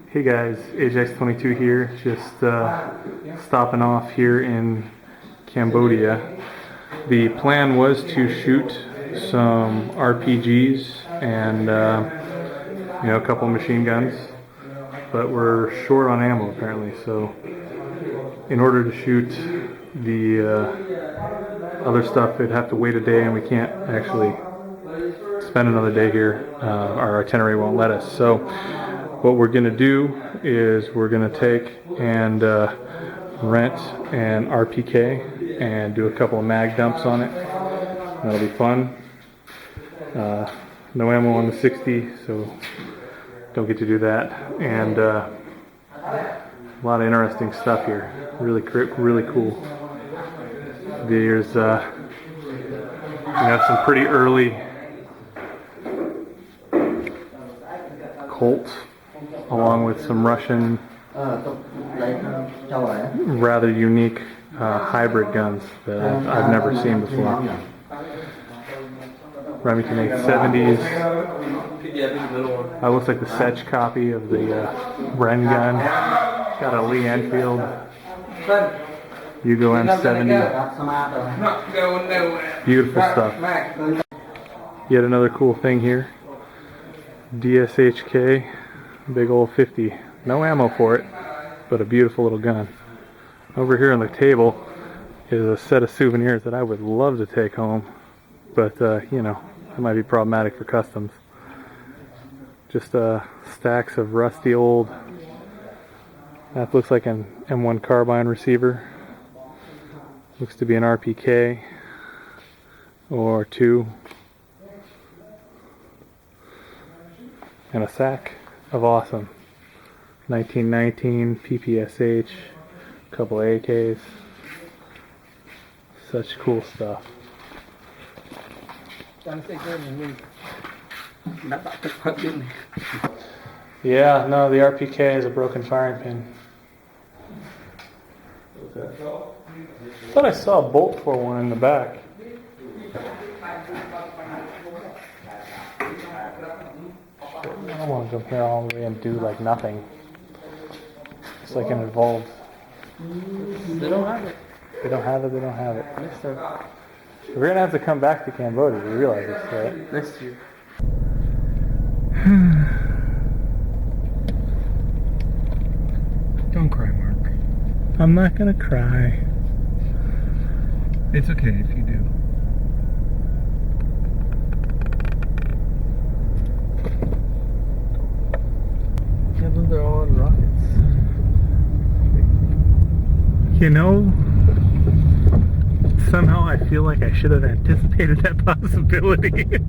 Hey guys, AJAX 22 here, just stopping off here in Cambodia. The plan was to shoot some RPGs and a couple machine guns, but we're short on ammo apparently, so in order to shoot the other stuff it'd have to wait a day, and we can't actually spend another day here. Our itinerary won't let us. So what we're gonna do is we're gonna take and rent an RPK and do a couple of mag dumps on it. That'll be fun. No ammo on the 60, so don't get to do that. And a lot of interesting stuff here. Really cool. There's some pretty early Colts, along with some Russian rather unique hybrid guns that I've never seen before. Remington 870s. That looks like the Setch copy of the Ren gun. Got a Lee Enfield Hugo M70. Beautiful stuff. Yet another cool thing here. DSHK, big old 50. No ammo for it, but a beautiful little gun. Over here on the table is a set of souvenirs that I would love to take home, but it might be problematic for customs. Just stacks of rusty old, that looks like an M1 carbine receiver. Looks to be an RPK or two. And a sack of awesome 1919 PPSH, a couple AKs. Such cool stuff. Yeah, no, the RPK is a broken firing pin. I thought I saw a bolt for one in the back. I don't want to go here all the way and do like nothing. It's like an involved. They don't have it. They don't have it. They don't have it. Next time. We're gonna have to come back to Cambodia. You realize this, right? Next year. Don't cry, Mark. I'm not gonna cry. It's okay if you do. Yeah, but they're all on rockets. Somehow I feel like I should have anticipated that possibility.